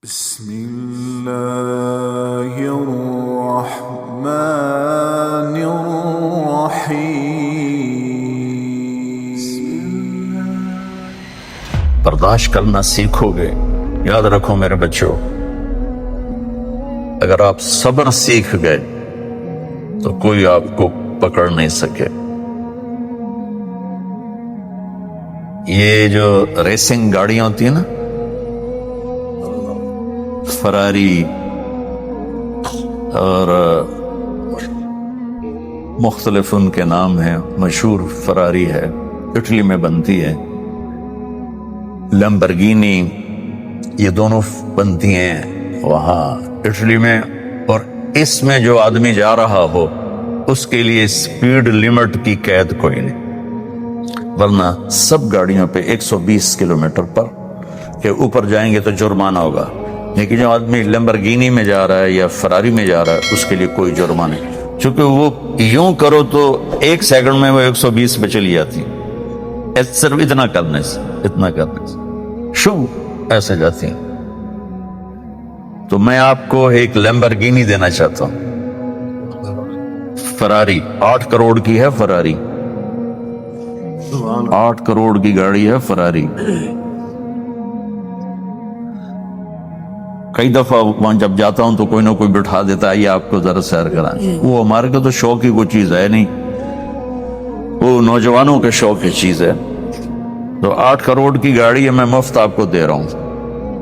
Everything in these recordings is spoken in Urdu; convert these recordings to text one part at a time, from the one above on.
بسم الله الرحمن الرحيم. برداشت کرنا سیکھو گے. یاد رکھو میرے بچوں، اگر آپ صبر سیکھ گئے تو کوئی آپ کو پکڑ نہیں سکے. یہ جو ریسنگ گاڑیاں ہوتی ہیں نا، فراری اور مختلف ان کے نام ہیں، مشہور فراری ہے، اٹلی میں بنتی ہے. لمبرگینی، یہ دونوں بنتی ہیں وہاں اٹلی میں. اور اس میں جو آدمی جا رہا ہو اس کے لیے سپیڈ لیمٹ کی قید کوئی نہیں، ورنہ سب گاڑیوں پہ 120 کلومیٹر پر کہ اوپر جائیں گے تو جرمانہ ہوگا. لیکن جو آدمی لمبرگینی میں جا رہا ہے یا فراری میں جا رہا ہے اس کے لیے کوئی جرمانہ نہیں، چونکہ وہ یوں کرو تو 1 سیکنڈ میں وہ 120 پہ چلی جاتی، صرف اتنا کرنے سے شو ایسے جاتی ہیں. تو میں آپ کو ایک لمبرگینی دینا چاہتا ہوں، فراری 8 کروڑ کی ہے. فراری 8 کروڑ کی گاڑی ہے فراری. کئی دفعہ وہاں جب جاتا ہوں تو کوئی نہ کوئی بٹھا دیتا ہے، یہ آپ کو ذرا سیر کرائیں. وہ ہمارے کو تو شوق کی کوئی چیز ہے نہیں، وہ نوجوانوں کے شوق کی چیز ہے. تو 8 کروڑ کی گاڑی ہے، میں مفت آپ کو دے رہا ہوں.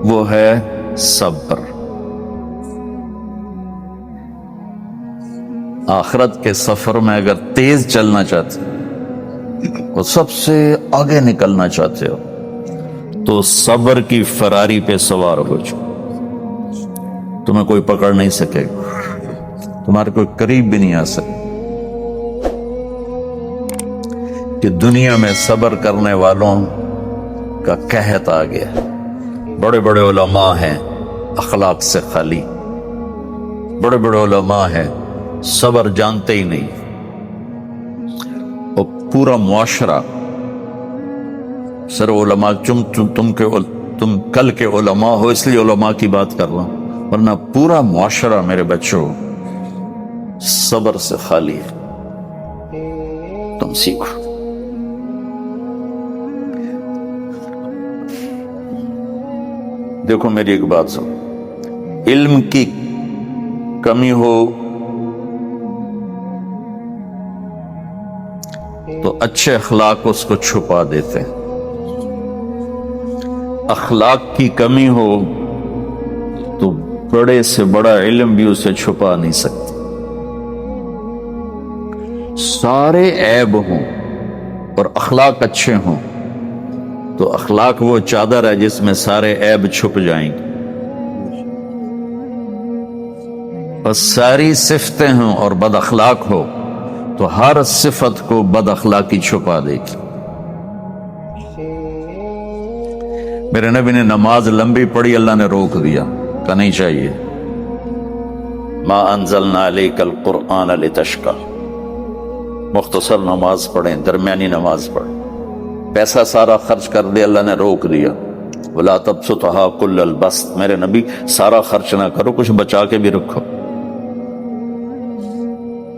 وہ ہے صبر. آخرت کے سفر میں اگر تیز چلنا چاہتے اور سب سے آگے نکلنا چاہتے ہو تو صبر کی فراری پہ سوار ہو جاؤ. تمہیں کوئی پکڑ نہیں سکے گا، تمہارے کوئی قریب بھی نہیں آ سکے. کہ دنیا میں صبر کرنے والوں کا قحط آ گیا. بڑے بڑے علماء ہیں اخلاق سے خالی، بڑے بڑے علماء ہیں صبر جانتے ہی نہیں. اور پورا معاشرہ سر علماء، تم کل کے علماء ہو اس لیے علماء کی بات کر رہا ہوں، ورنہ پورا معاشرہ میرے بچوں صبر سے خالی ہے. تم سیکھو. دیکھو میری ایک بات سن، علم کی کمی ہو تو اچھے اخلاق اس کو چھپا دیتے ہیں، اخلاق کی کمی ہو تو بڑے سے بڑا علم بھی اسے چھپا نہیں سکتا. سارے عیب ہوں اور اخلاق اچھے ہوں تو اخلاق وہ چادر ہے جس میں سارے عیب چھپ جائیں گے. اور ساری صفتیں ہوں اور بد اخلاق ہو تو ہر صفت کو بد اخلاقی چھپا دے گی. میرے نبی نے نماز لمبی پڑھی، اللہ نے روک دیا، کہ نہیں چاہیے. ما انزلنا علیک القرآن لتشقی، مختصر نماز پڑھیں، درمیانی نماز پڑھیں. پیسہ سارا خرچ کر دے، اللہ نے روک دیا. ولا تبسطها کل البسط، میرے نبی سارا خرچ نہ کرو، کچھ بچا کے بھی رکھو.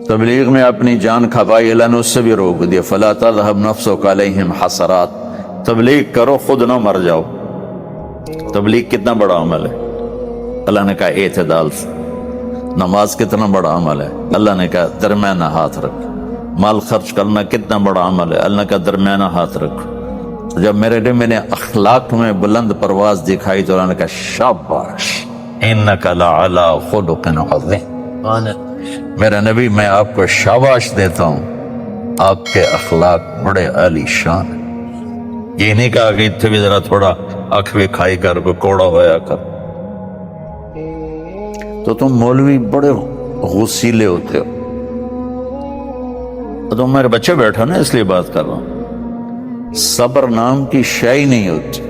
تبلیغ میں اپنی جان کھپائی، اللہ نے اس سے بھی روک دیا. فلا تذهب نفسك علیہم حسرات، تبلیغ کرو خود نہ مر جاؤ. تبلیغ کتنا بڑا عمل ہے، اللہ نے کہا اعتدال سے. نماز کتنا بڑا عمل ہے، اللہ نے کہا درمیانہ ہاتھ رکھ. مال خرچ کرنا کتنا بڑا عمل ہے، اللہ کا درمیانہ ہاتھ رکھو. جب میرے نے میں نے اخلاق میں بلند پرواز دکھائی تو اللہ نے کہا شاباش انک لعلی خلق عظیم. میرا نبی میں آپ کو شاباش دیتا ہوں، آپ کے اخلاق بڑے عالی شان ہیں. یہ نہیں کہا کہ اتنے بھی ذرا تھوڑا آنکھ بھی کھائی کر کوڑا ہویا کر. تو تم مولوی بڑے غصیلے ہوتے ہو. تو میرے بچے بیٹھا نا اس لیے بات کر رہا ہوں. صبر نام کی شے ہی نہیں ہوتی.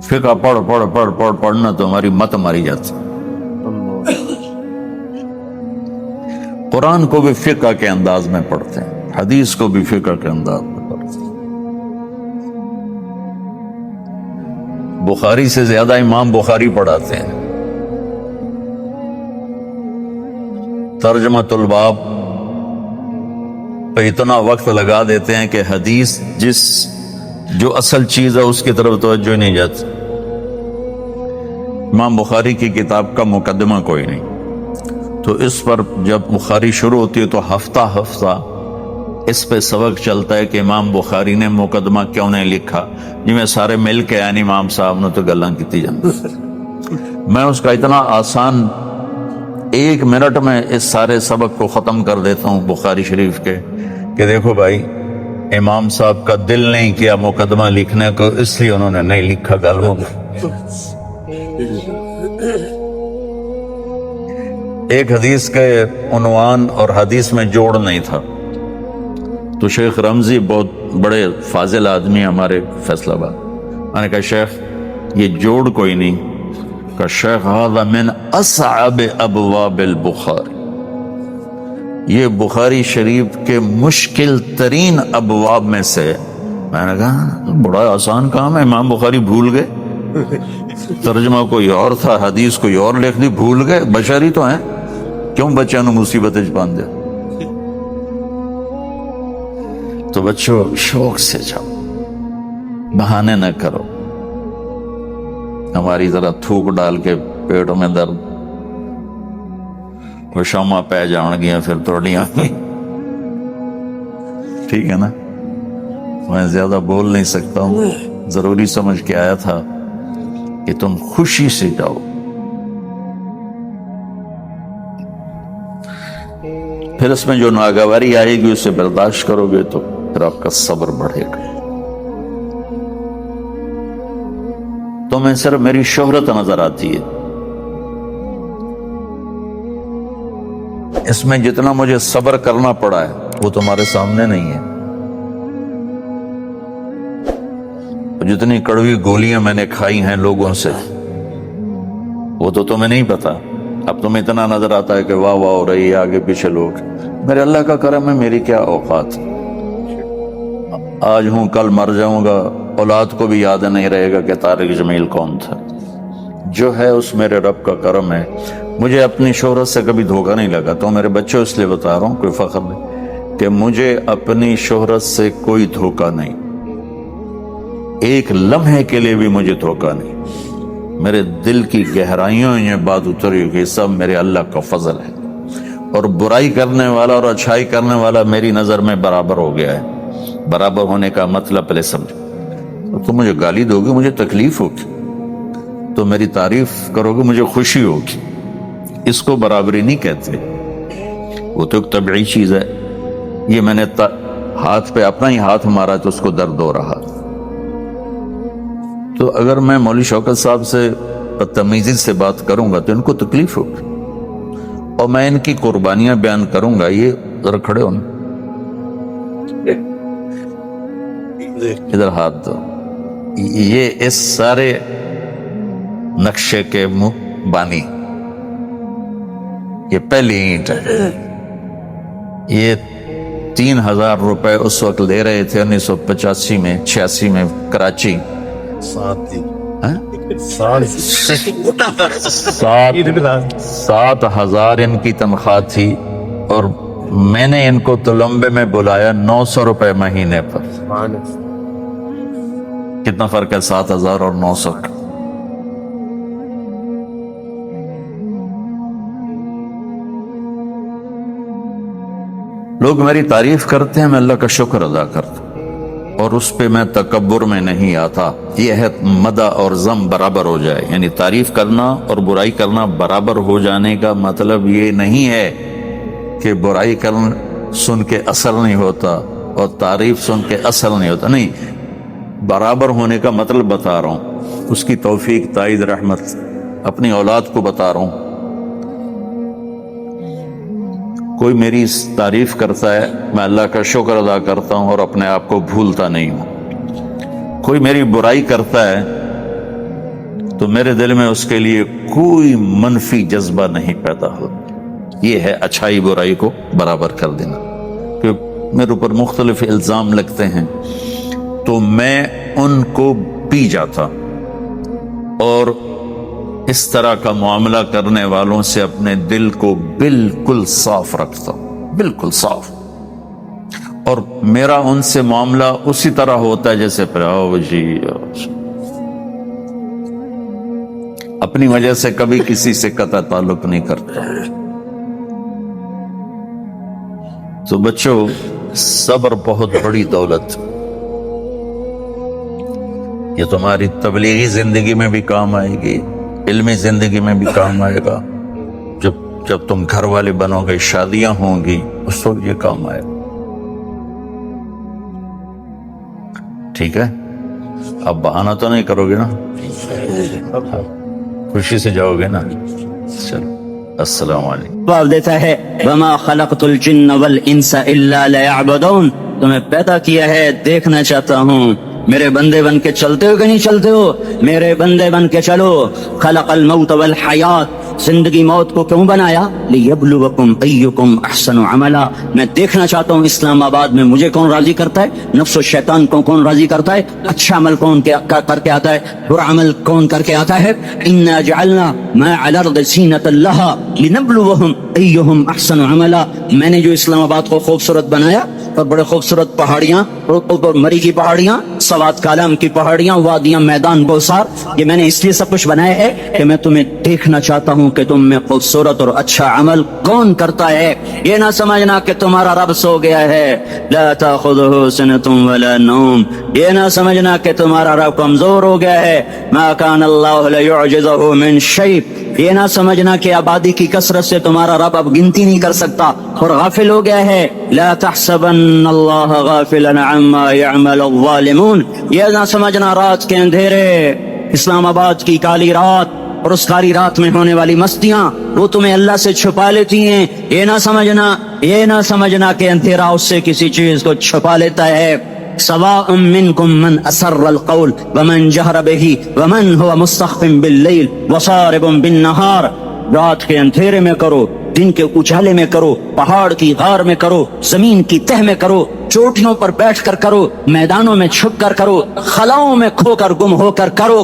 فقہ پڑھنا تو ہماری مت ماری جاتی. قرآن کو بھی فقہ کے انداز میں پڑھتے ہیں، حدیث کو بھی فقہ کے انداز میں پڑھتے ہیں. بخاری سے زیادہ امام بخاری پڑھاتے ہیں. ترجمہ الباب پہ اتنا وقت لگا دیتے ہیں کہ حدیث جو اصل چیز ہے اس کی طرف توجہ نہیں جاتی. امام بخاری کی کتاب کا مقدمہ کوئی نہیں، تو اس پر جب بخاری شروع ہوتی ہے تو ہفتہ ہفتہ اس پہ سبق چلتا ہے کہ امام بخاری نے مقدمہ کیوں نہیں لکھا. جی میں سارے مل کے یعنی امام صاحب نے تو گلاں کی جاتی. میں اس کا اتنا آسان 1 منٹ میں اس سارے سبق کو ختم کر دیتا ہوں بخاری شریف کے، کہ دیکھو بھائی امام صاحب کا دل نہیں کیا مقدمہ لکھنے کو، اس لیے انہوں نے نہیں لکھا. گلوں ایک حدیث کے عنوان اور حدیث میں جوڑ نہیں تھا، تو شیخ رمزی بہت بڑے فاضل آدمی ہمارے فیصلہ آباد، میں نے کہا شیخ یہ جوڑ کوئی نہیں. کہ شیخ هذا من اصعب ابواب البخاری، یہ بخاری شریف کے مشکل ترین ابواب میں سے. میں نے کہا بڑا آسان کام ہے، امام بخاری بھول گئے، ترجمہ کوئی اور تھا، حدیث کوئی اور لکھ دی، بھول گئے. بشری تو ہیں، کیوں بچوں نے مصیبتیں باندھ دیا. تو بچوں شوق سے جاؤ، بہانے نہ کرو. ہماری ذرا تھوک ڈال کے پیٹوں میں درد، وہ شامہ پہ جان گیا پھر توڑیاں. ٹھیک ہے نا، میں زیادہ بول نہیں سکتا ہوں، ضروری سمجھ کے آیا تھا کہ تم خوشی سے جاؤ. پھر اس میں جو ناگواری آئے گی اسے برداشت کرو گے تو پھر آپ کا صبر بڑھے گا. تو میں صرف میری شہرت نظر آتی ہے، اس میں جتنا مجھے صبر کرنا پڑا ہے وہ تمہارے سامنے نہیں ہے. جتنی کڑوی گولیاں میں نے کھائی ہیں لوگوں سے وہ تو تمہیں نہیں پتا. اب تمہیں اتنا نظر آتا ہے کہ واہ واہ ہو رہی ہے آگے پیچھے لوگ. میرے اللہ کا کرم ہے، میری کیا اوقات، آج ہوں کل مر جاؤں گا، اولاد کو بھی یاد نہیں رہے گا کہ طارق جمیل کون تھا. جو ہے اس میرے رب کا کرم ہے. مجھے اپنی شہرت سے کبھی دھوکہ نہیں لگا. تو میرے بچوں اس لیے بتا رہا ہوں، کوئی فخر نہیں، کہ مجھے اپنی شہرت سے کوئی دھوکہ نہیں، ایک لمحے کے لیے بھی مجھے دھوکہ نہیں. میرے دل کی گہرائیوں یہ بات اتری کہ سب میرے اللہ کا فضل ہے، اور برائی کرنے والا اور اچھائی کرنے والا میری نظر میں برابر ہو گیا ہے. برابر ہونے کا مطلب پہلے سمجھو. تم مجھے گالی دو گے مجھے تکلیف ہوگی، تو میری تعریف کرو گے مجھے خوشی ہوگی. اس کو برابری نہیں کہتے، وہ تو ایک طبعی چیز ہے. یہ میں نے ہاتھ پہ اپنا ہی ہاتھ مارا تو اس کو درد ہو رہا. تو اگر میں مولوی شوکت صاحب سے بدتمیزی سے بات کروں گا تو ان کو تکلیف ہوگی، اور میں ان کی قربانیاں بیان کروں گا. یہ ذرا کھڑے ہونا، ادھر ہاتھ دو. یہ اس سارے نقشے کے بانی، یہ پہلی اینٹ ہے. یہ 3000 روپے اس وقت لے رہے تھے 1985 میں 86 میں کراچی. 7,000 ان کی تنخواہ تھی، اور میں نے ان کو تلمبے میں بلایا 900 روپے مہینے پر. کتنا فرق ہے 7,000 اور 900 کا؟ لوگ میری تعریف کرتے ہیں، میں اللہ کا شکر ادا کرتا ہوں، اور اس پہ میں تکبر میں نہیں آتا. یہ ہے مدح اور ذم برابر ہو جائے، یعنی تعریف کرنا اور برائی کرنا برابر ہو جانے کا مطلب یہ نہیں ہے کہ برائی کرنا سن کے اثر نہیں ہوتا اور تعریف سن کے اثر نہیں ہوتا. نہیں، برابر ہونے کا مطلب بتا رہا ہوں. اس کی توفیق، تائید، رحمت اپنی اولاد کو بتا رہا ہوں. کوئی میری تعریف کرتا ہے، میں اللہ کا شکر ادا کرتا ہوں اور اپنے آپ کو بھولتا نہیں ہوں. کوئی میری برائی کرتا ہے تو میرے دل میں اس کے لیے کوئی منفی جذبہ نہیں پیدا ہوتا. یہ ہے اچھائی برائی کو برابر کر دینا. کہ میرے اوپر مختلف الزام لگتے ہیں تو میں ان کو پی جاتا. اور اس طرح کا معاملہ کرنے والوں سے اپنے دل کو بالکل صاف رکھتا ہوں، بالکل صاف، اور میرا ان سے معاملہ اسی طرح ہوتا ہے جیسے اپنی وجہ سے کبھی کسی سے قطع تعلق نہیں کرتا۔ تو بچوں، صبر بہت بڑی دولت، یہ تمہاری تبلیغی زندگی میں بھی کام آئے گی، علمی زندگی میں بھی کام آئے گا، جب تم گھر والے بنو گے، شادیاں ہوں گی، اس وقت یہ کام آئے گا۔ ٹھیک ہے، اب بہانہ تو نہیں کرو گے نا، خوشی سے جاؤ گے نا؟ چلو، السلام علیکم۔ جواب دیتا ہے وَمَا خَلَقْتُ الْجِنَّ وَالْإِنسَ إِلَّا لِيَعْبُدُونَ، تمہیں پیدا کیا ہے دیکھنا چاہتا ہوں، میرے بندے بن کے چلتے ہو کہ نہیں چلتے ہو؟ میرے بندے بن کے چلو۔ خلق الموت والحیات، زندگی موت کو کیوں بنایا؟ لیبلوکم ایکم احسن عملا، میں دیکھنا چاہتا ہوں اسلام آباد میں مجھے کون راضی کرتا ہے، نفس و شیطان کو کون راضی کرتا ہے، اچھا عمل کون کر کے آتا ہے، برا عمل کون کر کے آتا ہے۔ انا جعلنا ما علی الارض زینۃ لہا لنبلوہم ایہم احسن عملا، میں نے جو اسلام آباد کو خوبصورت بنایا، اور بڑے خوبصورت پہاڑیاں، اوپر مری کی پہاڑیاں، سوات کالام کی پہاڑیاں، وادیاں، میدان بوسار، یہ میں نے اس لیے سب کچھ بنایا ہے کہ میں تمہیں دیکھنا چاہتا ہوں کہ تم میں خوبصورت اور اچھا عمل کون کرتا ہے۔ یہ نہ سمجھنا کہ تمہارا رب سو گیا ہے، لا تاخذہ سنۃ ولا نوم، یہ نہ سمجھنا کہ تمہارا رب کمزور ہو گیا ہے، ما کان اللہ لیعجزہ من شیء، یہ نہ سمجھنا کہ آبادی کی کثرت سے تمہارا رب اب گنتی نہیں کر سکتا اور غافل ہو گیا ہے۔ لا تحسبن اللہ غافلا عما يعمل الظالمون، یہ نہ سمجھنا رات کے اندھیرے، اسلام آباد کی کالی رات اور اس کالی رات میں ہونے والی مستیاں وہ تمہیں اللہ سے چھپا لیتی ہیں، یہ نہ سمجھنا کہ اندھیرا اس سے کسی چیز کو چھپا لیتا ہے۔ سواء منکم من اسر القول ومن جہر بہ ومن هو مستخف باللیل وصارب بالنہار، رات کے اندھیرے میں کرو، دن کے اجالے میں کرو، پہاڑ کی غار میں کرو، زمین کی تہ میں کرو، چوٹیوں پر بیٹھ کر کرو، میدانوں میں چھپ کر کرو، خلاؤں میں کھو کر گم ہو کر کرو،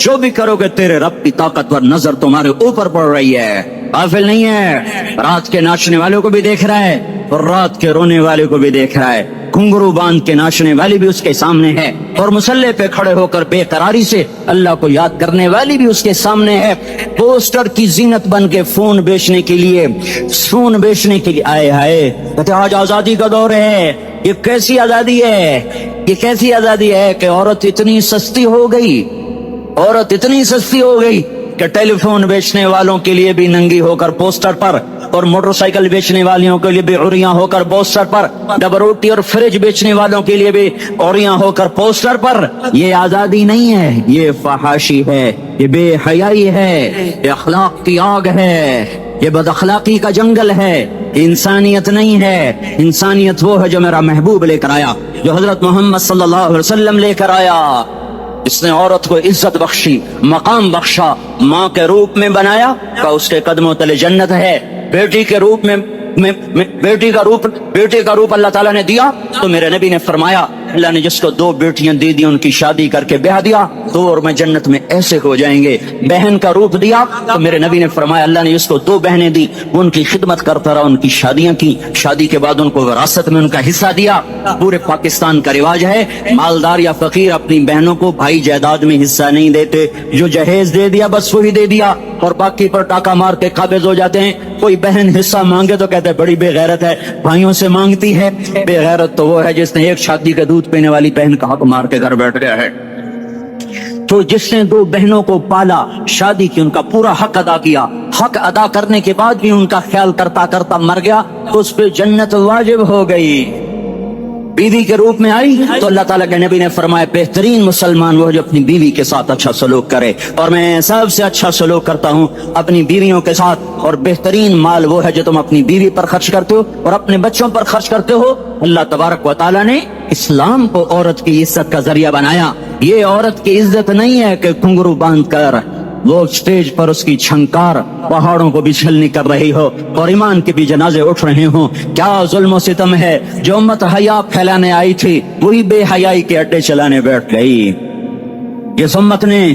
جو بھی کرو گے تیرے رب کی طاقتور نظر تمہارے اوپر پڑ رہی ہے، غافل نہیں ہے، رات کے ناچنے والوں کو بھی دیکھ رہا ہے اور رات کے رونے والے کو بھی دیکھ رہا ہے، گھنگرو باندھ کے ناچنے والی بھی اس کے سامنے ہے اور مسلح پہ کھڑے ہو کر بے قراری سے اللہ کو یاد کرنے والی بھی اس کے سامنے ہے۔ پوسٹر کی زینت بن کے فون بیچنے کے لیے آئے ہائے، کہتے آج آزادی کا دور ہے، یہ کیسی آزادی ہے کہ عورت اتنی سستی ہو گئی کہ ٹیلی فون بیچنے والوں کے لیے بھی ننگی ہو کر پوسٹر پر، اور موٹر سائیکل بیچنے والوں کے لیے بھی عریاں ہو کر پوسٹر پر، ڈبل روٹی اور فریج بیچنے والوں کے لیے بھی عریاں ہو کر پوسٹر پر۔ یہ آزادی نہیں ہے، یہ فحاشی ہے، یہ بے حیائی ہے، یہ اخلاق کی آگ ہے، یہ بد اخلاقی کا جنگل ہے، انسانیت نہیں ہے۔ انسانیت وہ ہے جو میرا محبوب لے کر آیا، جو حضرت محمد صلی اللہ علیہ وسلم لے کر آیا، اس نے عورت کو عزت بخشی، مقام بخشا، ماں کے روپ میں بنایا کہ اس کے قدموں تلے جنت ہے، بیٹی کے روپ میں بیٹی کا روپ اللہ تعالیٰ نے دیا تو میرے نبی نے فرمایا اللہ نے جس کو 2 بیٹیاں دے دی ان کی شادی کر کے بیاہ دیا تو اور میں جنت میں ایسے ہو جائیں گے۔ بہن کا روپ دیا تو میرے نبی نے فرمایا اللہ نے جس کو 2 بہنیں دی ان کی خدمت کرتا رہا، ان کی شادیاں کی، شادی کے بعد ان کو وراثت میں ان کا حصہ دیا۔ پورے پاکستان کا رواج ہے مالدار یا فقیر اپنی بہنوں کو بھائی جائیداد میں حصہ نہیں دیتے، جو جہیز دے دیا بس وہی دے دیا اور باقی پر ٹاکا مار کے قابض ہو جاتے ہیں۔ کوئی بہن حصہ مانگے تو کہتے ہیں بڑی بے غیرت ہے، بھائیوں سے مانگتی ہے۔ بے غیرت تو وہ ہے جس نے ایک شادی کا دودھ پینے والی بہن کا حق مار کے گھر بیٹھ گیا ہے۔ تو جس نے 2 بہنوں کو پالا، شادی کی، ان کا پورا حق ادا کیا، حق ادا کرنے کے بعد بھی ان کا خیال کرتا کرتا مر گیا تو اس پہ جنت واجب ہو گئی۔ بیوی کے روپ میں آئی تو اللہ تعالیٰ کے نبی نے فرمایا بہترین مسلمان وہ جو اپنی بیوی کے ساتھ اچھا سلوک کرے، اور میں سب سے اچھا سلوک کرتا ہوں اپنی بیویوں کے ساتھ، اور بہترین مال وہ ہے جو تم اپنی بیوی پر خرچ کرتے ہو اور اپنے بچوں پر خرچ کرتے ہو۔ اللہ تبارک و تعالیٰ نے اسلام کو عورت کی عزت کا ذریعہ بنایا۔ یہ عورت کی عزت نہیں ہے کہ گھنگرو باندھ کر وہ سٹیج پر اس کی چھنکار پہاڑوں کو بھی چھلنی کر رہی ہو اور ایمان کے بھی جنازے اٹھ رہے ہوں۔ کیا ظلم و ستم ہے، جو امت حیا پھیلانے آئی تھی وہی بے حیائی کے اڈے چلانے بیٹھ گئی۔ جس امت نے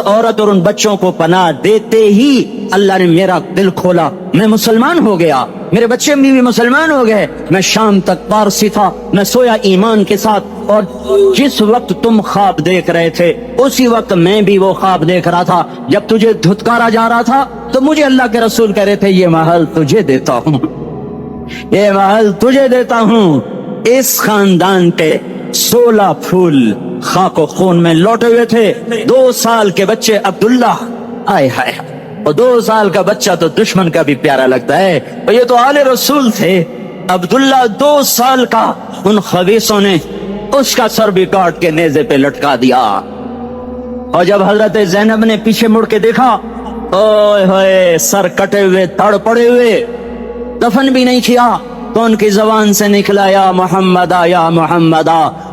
عورت اور ان بچوں کو پناہ دیتے ہی اللہ نے میرا دل کھولا، میں مسلمان ہو گیا، میرے بچے بھی مسلمان ہو گئے۔ میں شام تک پارسی تھا، میں سویا ایمان کے ساتھ، اور جس وقت تم خواب دیکھ رہے تھے اسی وقت میں بھی وہ خواب دیکھ رہا تھا۔ جب تجھے دھتکارا جا رہا تھا تو مجھے اللہ کے رسول کہہ رہے تھے یہ محل تجھے دیتا ہوں، یہ محل تجھے دیتا ہوں۔ اس خاندان کے 16 پھول خاک و خون میں لوٹے ہوئے تھے۔ 2 سال کے بچے عبداللہ، آئے ہائے، اور 2 سال کا بچہ تو دشمن کا بھی پیارا لگتا ہے، اور یہ تو آل رسول تھے۔ عبداللہ 2 سال کا، ان خبیثوں نے اس کا سر بھی کاٹ کے نیزے پہ لٹکا دیا۔ اور جب حضرت زینب نے پیچھے مڑ کے دیکھا، اوئے ہوئے، سر کٹے ہوئے، تڑ پڑے ہوئے، دفن بھی نہیں کیا، تو ان کی زبان سے نکلا یا محمد یا محمد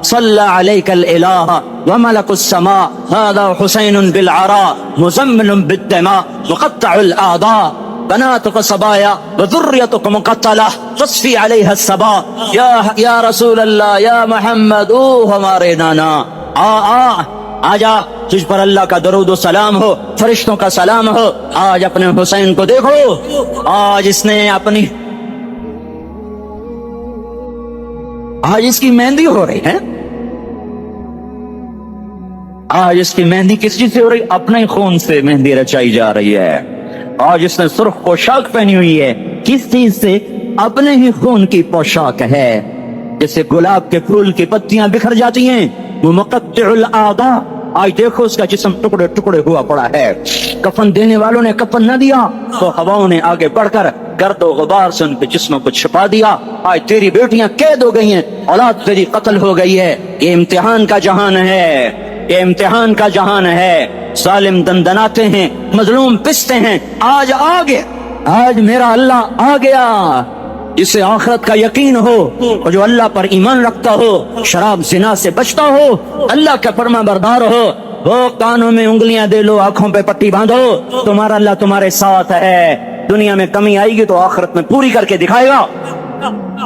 صلی علیک الالہ وملک السماء هذا حسین بالعراء مزمل بالدماء مقطع الاعضاء بناتك صبايا وذريتك مقتلة تصفي عليها الصبا یا رسول اللہ، یا محمد، او ہمارے نانا، آجا، تجھ پر اللہ کا درود و سلام ہو، فرشتوں کا سلام ہو۔ آج اپنے حسین کو دیکھو، آج اس کی مہندی ہو رہی ہے۔ آج اس کی مہندی کس چیز سے ہو رہی؟ اپنے خون سے مہندی رچائی جا رہی ہے۔ آج اس نے سرخ پوشاک پہنی ہوئی ہے، کس چیز سے؟ اپنے ہی خون کی پوشاک ہے۔ جیسے گلاب کے پھول کی پتیاں بکھر جاتی ہیں، وہ مقطع الاعضاء، آج دیکھو اس کا جسم ٹکڑے ٹکڑے ہوا پڑا ہے۔ کفن دینے والوں نے کفن نہ دیا تو ہواؤں نے آگے بڑھ کر گرد و غبار سے ان کے جسموں کو چھپا دیا۔ آج تیری بیٹیاں قید ہو گئی ہیں، اولاد تیری قتل ہو گئی ہے۔ یہ امتحان کا جہان ہے، یہ امتحان کا جہان ہے۔ ظالم دندناتے ہیں، مظلوم پستے ہیں۔ آج آگے، آج میرا اللہ آ گیا، جسے آخرت کا یقین ہو اور جو اللہ پر ایمان رکھتا ہو، شراب زنا سے بچتا ہو، اللہ کا فرما بردار ہو، وہ کانوں میں انگلیاں دے لو، آنکھوں پہ پٹی باندھو، تمہارا اللہ تمہارے ساتھ ہے۔ دنیا میں کمی آئے گی تو آخرت میں پوری کر کے دکھائے گا۔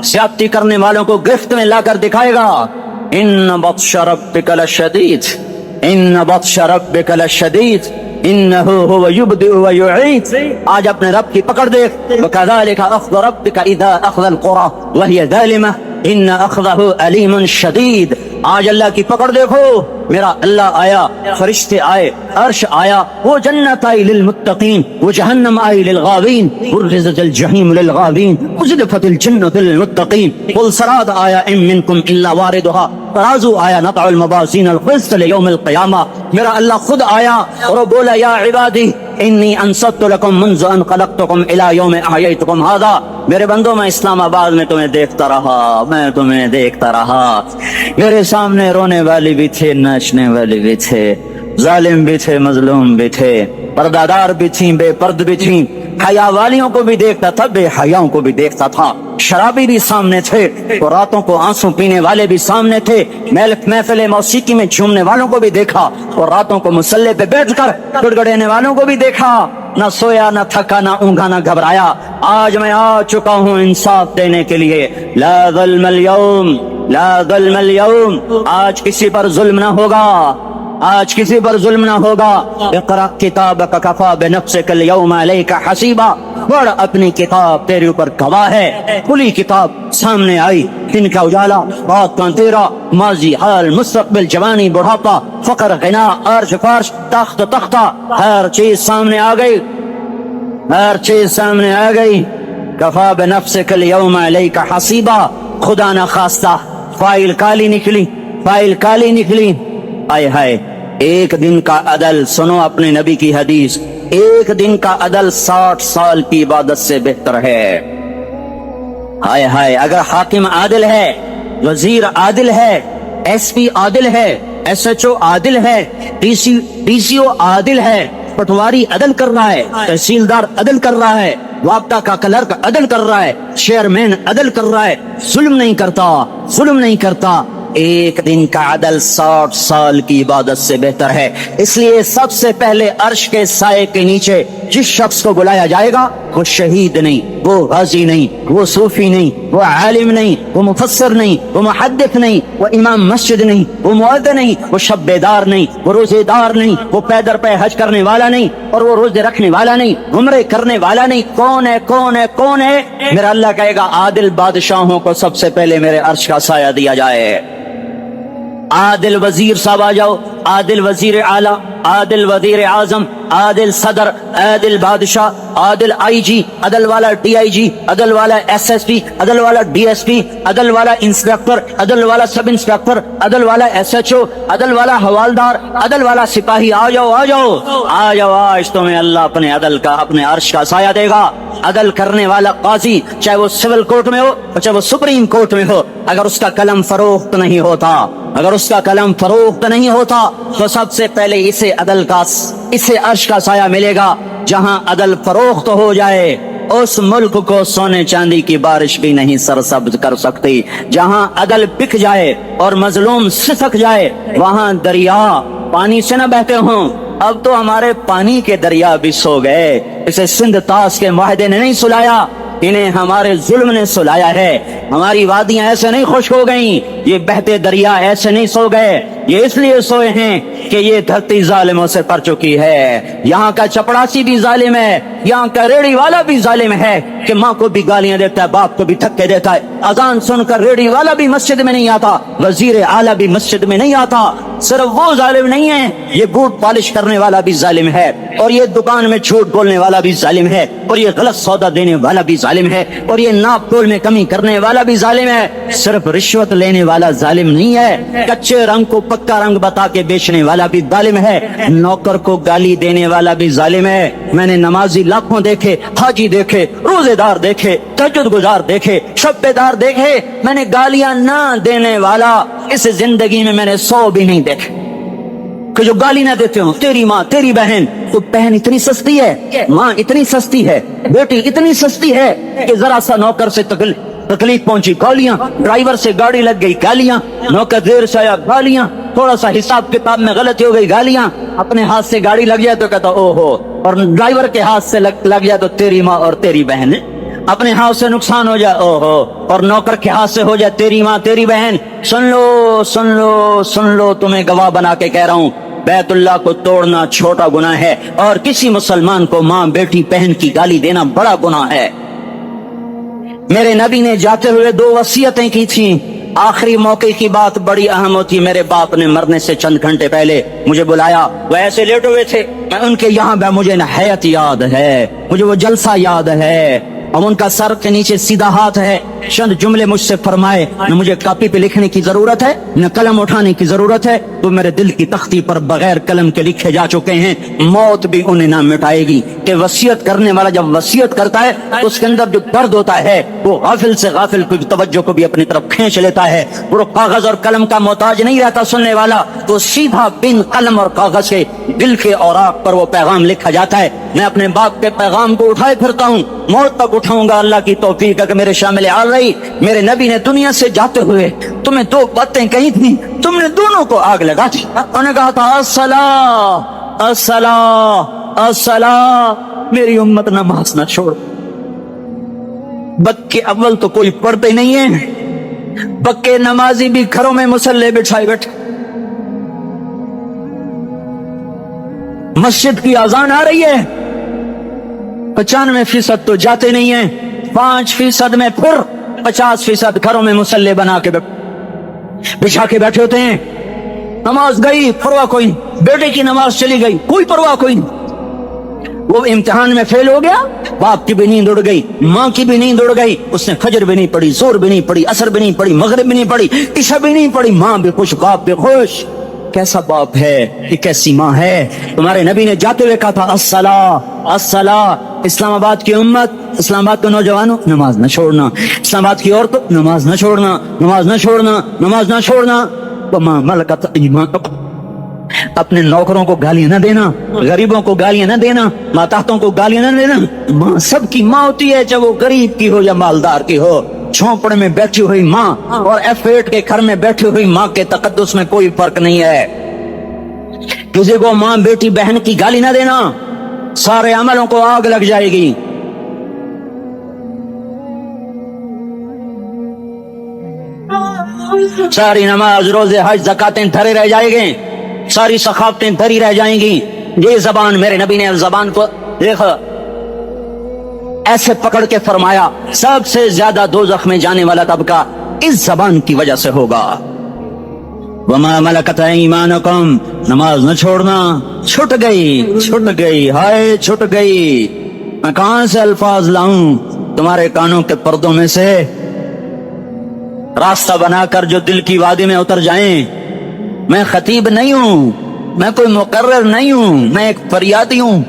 زیادتی کرنے والوں کو گرفت میں لا کر دکھائے گا۔ ان بطش ربک لشدید، ان بطش ربک لشدید انہ هو یبدئ ویعید۔ آج اپنے رب کی پکڑ دیکھ، وکذالک اخذ ربک اذا اخذ القری وہی ظالمہ ان اخذہ علیم شدید۔ آج اللہ کی پکڑ دیکھو، میرا اللہ آیا، فرشتے آئے، عرش آیا، وہ جنت آئی للمتقین، وہ جہنم آئی للغاوین، برزت الجحیم للغاوین، ازلفت الجنت للمتقین، قل صراط آیا ان منکم الا واردھا، ترازو آیا، نطع الموازین القسط لیوم القیامہ۔ میرا اللہ خود آیا اور وہ بولا یا عبادی انی انصت لکم منذ ان خلقتکم الی یوم احییتکم ھذا۔ میرے بندوں، میں اسلام آباد میں تمہیں دیکھتا رہا، میں تمہیں دیکھتا رہا، میرے سامنے رونے والی بھی تھے، ناچنے والے بھی تھے، ظالم بھی تھے، مظلوم بھی تھے، پردادار بھی تھیں، بے پرد بھی تھیں، حیا والیوں کو بھی دیکھتا تھا، بے حیاؤں کو بھی دیکھتا تھا، شرابی بھی سامنے تھے، اور راتوں کو آنسو پینے والے بھی سامنے تھے، محفل موسیقی میں جھومنے والوں کو بھی دیکھا، اور راتوں کو مسلح پہ بیٹھ کر گڑگڑانے والوں کو بھی دیکھا۔ نہ سویا، نہ تھکا، نہ اونگا، نہ گھبرایا۔ آج میں آ چکا ہوں انصاف دینے کے لیے۔ لا ظلم اليوم، لا ظلم اليوم، آج کسی پر ظلم نہ ہوگا، آج کسی پر ظلم نہ ہوگا۔ اقرأ کتابک کفی بنفسک اليوم علیک حسیبا، پڑھ اپنی کتاب، تیرے اوپر گواہ ہے۔ کھلی کتاب سامنے آئی، دن کا اجالا، رات کا اندھیرا، ماضی، حال، مستقبل، جوانی، بڑھاپا، فقر، غنا، عرش، فرش، تخت، تختہ، ہر چیز سامنے آ گئی، ہر چیز سامنے آ گئی۔ کفی بنفسک اليوم علیک حسیبا، خدا نہ خواستہ فائل کالی نکلی، فائل کالی نکلی۔ آئے ہائے، ایک دن کا عدل، سنو اپنے نبی کی حدیث، ایک دن کا عدل 60 سال کی عبادت سے بہتر ہے۔ ہائے ہائے، اگر حاکم عادل ہے، وزیر عادل ہے، ایس پی عادل ہے، ایس ایچ او عادل ہے، ڈی سی او عادل ہے، پٹواری عدل کر رہا ہے، تحصیلدار عدل کر رہا ہے، وابطہ کا کلرک عدل کر رہا ہے، چیئرمین عدل کر رہا ہے، ظلم نہیں کرتا، ظلم نہیں کرتا، ایک دن کا عدل 60 سال کی عبادت سے بہتر ہے۔ اس لیے سب سے پہلے عرش کے سائے کے نیچے جس شخص کو بلایا جائے گا، وہ شہید نہیں، وہ غازی نہیں، وہ صوفی نہیں، وہ عالم نہیں، وہ مفسر نہیں، وہ محدث نہیں، وہ امام مسجد نہیں، وہ مؤذن نہیں، وہ شب بیدار نہیں، وہ روزے دار نہیں، وہ پیدر پہ حج کرنے والا نہیں، اور وہ روزے رکھنے والا نہیں، عمرے کرنے والا نہیں. کون ہے کون ہے کون ہے؟ میرا اللہ کہے گا عادل بادشاہوں کو سب سے پہلے میرے عرش کا سایہ دیا جائے. عادل وزیر صاحب آ جاؤ، عادل وزیر اعلیٰ، عادل وزیر اعظم، عادل صدر، عادل بادشاہ، عادل آئی جی، عدل والا ڈی آئی جی، عدل والا ایس ایس پی، عدل والا ڈی ایس پی، عدل والا انسپیکٹر، عدل والا سب انسپیکٹر، عدل والا ایس ایچ او، عدل والا حوالدار، عدل والا سپاہی. آ جاؤ آ جاؤ آ جاؤ، آج تمہیں اللہ اپنے عدل کا، اپنے عرش کا سایہ دے گا. عدل کرنے والا قاضی، چاہے وہ سول کورٹ میں ہو اور چاہے وہ سپریم کورٹ میں ہو، اگر اس کا قلم فروخت نہیں ہوتا، اگر اس کا قلم فروخت نہیں ہوتا تو سب سے پہلے اسے عدل کا، اسے عرش کا سایہ ملے گا. جہاں عدل فروخت ہو جائے اس ملک کو سونے چاندی کی بارش بھی نہیں سرسبز کر سکتی. جہاں عدل بک جائے اور مظلوم سسک جائے وہاں دریا پانی سے نہ بہتے ہوں. اب تو ہمارے پانی کے دریا بھی سو گئے. اسے سندھ طاس کے معاہدے نے نہیں سلایا، انہیں ہمارے ظلم نے سلایا ہے. ہماری وادیاں ایسے نہیں خشک ہو گئیں، یہ بہتے دریا ایسے نہیں سو گئے. یہ اس لیے سوئے ہیں کہ یہ دھرتی ظالموں سے پر چکی ہے. یہاں کا چپڑاسی بھی ظالم ہے، یہاں کا ریڑی والا بھی ظالم ہے کہ ماں کو بھی گالیاں دیتا ہے، باپ کو بھی دھکے دیتا ہے. اذان سن کر ریڑی والا بھی مسجد میں نہیں آتا، وزیر اعلیٰ بھی مسجد میں نہیں آتا. صرف وہ ظالم نہیں ہے، یہ بوٹ پالش کرنے والا بھی ظالم ہے، اور یہ دکان میں جھوٹ بولنے والا بھی ظالم ہے، اور یہ غلط سودا دینے والا بھی ظالم ہے، اور یہ ناپ تول میں کمی کرنے والا بھی ظالم ہے. صرف رشوت لینے والا ظالم نہیں ہے، کچے رنگ کو پکا رنگ بتا کے بیچنے والا بھی ظالم ہے، نوکر کو گالی دینے والا بھی ظالم ہے. میں نے نمازی لاکھوں دیکھے، حاجی دیکھے، روزے دار دیکھے، تہجد گزار دیکھے، شب بیدار دیکھے، میں نے گالیاں نہ دینے والا اس زندگی میں نے 100 بھی نہیں دیکھے کہ جو گالی نہ دیتے ہوں. تیری ماں، تیری بہن، تو بہن اتنی سستی ہے، ماں اتنی سستی ہے، بیٹی اتنی سستی ہے کہ ذرا سا نوکر سے تکلیف پہنچی گالیاں، ڈرائیور سے گاڑی لگ گئی گالیاں، نوکر دیر سے آیا گالیاں، تھوڑا سا حساب کتاب میں غلطی ہو گئی گالیاں، اپنے ہاتھ سے گاڑی لگ جائے تو کہتا او ہو، اور ڈرائیور کے ہاتھ سے لگ جائے تو تیری ماں اور تیری بہن. اپنے ہاتھ سے نقصان ہو جائے او ہو، اور نوکر کے ہاتھ سے ہو جائے تیری ماں تیری بہن. سن لو سن لو سن لو، تمہیں گواہ بنا کے کہہ رہا ہوں، بیت اللہ کو توڑنا چھوٹا گناہ ہے، اور کسی مسلمان کو ماں بیٹی بہن کی گالی دینا بڑا گناہ ہے. میرے نبی نے جاتے ہوئے 2 وصیتیں کی تھیں. آخری موقع کی بات بڑی اہم ہوتی. میرے باپ نے مرنے سے چند گھنٹے پہلے مجھے بلایا، وہ ایسے لیٹ ہوئے تھے، میں ان کے یہاں مجھے نہایت یاد ہے، مجھے وہ جلسہ یاد ہے، اب ان کا سر کے نیچے سیدھا ہاتھ ہے. چند جملے مجھ سے فرمائے، نہ مجھے کاپی پہ لکھنے کی ضرورت ہے نہ قلم اٹھانے کی ضرورت ہے، تو میرے دل کی تختی پر بغیر قلم کے لکھے جا چکے ہیں. موت بھی انہیں نہ مٹائے گی کہ وصیت کرنے والا جب وصیت کرتا ہے تو اس کے اندر جو درد ہوتا ہے وہ غافل سے غافل کی توجہ کو بھی اپنی طرف کھینچ لیتا ہے. وہ کاغذ اور قلم کا محتاج نہیں رہتا سننے والا، تو سیدھا بن قلم اور کاغذ کے دل کے اوراق پر وہ پیغام لکھا جاتا ہے. میں اپنے باپ کے پیغام کو اٹھائے پھرتا ہوں، موت تک اٹھاؤں گا. اللہ کی توفیق ہے کہ میرے شامل آل رہی. میرے نبی نے دنیا سے جاتے ہوئے تمہیں 2 باتیں کہی تھی، تم نے دونوں کو آگ لگا دی. انہوں نے کہا تھا الصلاۃ الصلاۃ الصلاۃ، میری امت نماز نہ چھوڑ. بکے اول تو کوئی پڑھتے نہیں ہے، بکے نمازی بھی گھروں میں مصلے بٹھائے بیٹھے. مسجد کی اذان آ رہی ہے، 95% تو جاتے نہیں ہیں، 5% میں پھر 50% گھروں میں مصلے بنا کے بچھا کے بیٹھے ہوتے ہیں. نماز گئی پرواہ کوئی نہیں، بیٹے کی نماز چلی گئی کوئی پرواہ کوئی نہیں. وہ امتحان میں فیل ہو گیا، باپ کی بھی نیند اڑ گئی، ماں کی بھی نیند اڑ گئی، اس نے فجر بھی نہیں پڑھی، زور بھی نہیں پڑھی، عصر بھی نہیں پڑھی، مغرب بھی نہیں پڑھی، عشاء بھی نہیں پڑھی. ماں بھی خوش، باپ بھی خوش. کیسا باپ ہے یہ، کیسی ماں ہے. تمہارے نبی نے جاتے ہوئے کہا تھا الصلاۃ الصلاۃ. اسلام آباد کی امت، اسلام آباد کے نوجوانوں، نماز نہ چھوڑنا. اسلام آباد کی عورتوں، نماز نہ چھوڑنا، نماز نہ چھوڑنا، نماز نہ چھوڑنا. وما ملکت ایمانکم، اپنے نوکروں کو گالیاں نہ دینا، غریبوں کو گالیاں نہ دینا، ماتحتوں کو گالیاں نہ دینا. ماں سب کی ماں ہوتی ہے، چاہے وہ غریب کی ہو یا مالدار کی ہو. چھوپڑے میں بیٹھی ہوئی ماں اور F8 کے گھر میں بیٹھی ہوئی ماں کے تقدس میں کوئی فرق نہیں ہے. کسی کو ماں بیٹی بہن کی گالی نہ دینا، سارے عملوں کو آگ لگ جائے گی. ساری نماز روزے حج زکاتیں دھرے رہ جائیں گے, ساری ثقافتیں دھری رہ جائیں گی. یہ زبان, میرے نبی نے زبان کو دیکھا ایسے پکڑ کے فرمایا سب سے زیادہ دوزخ میں جانے والا طبقہ اس زبان کی وجہ سے ہوگا. وما ملکت ایمانکم, نماز نہ چھوڑنا. چھٹ گئی ہائے چھٹ گئی. میں کہاں سے الفاظ لاؤں تمہارے کانوں کے پردوں میں سے, راستہ بنا کر جو دل کی وادی میں اتر جائیں. میں خطیب نہیں ہوں, میں کوئی مقرر نہیں ہوں, میں ایک فریادی ہوں,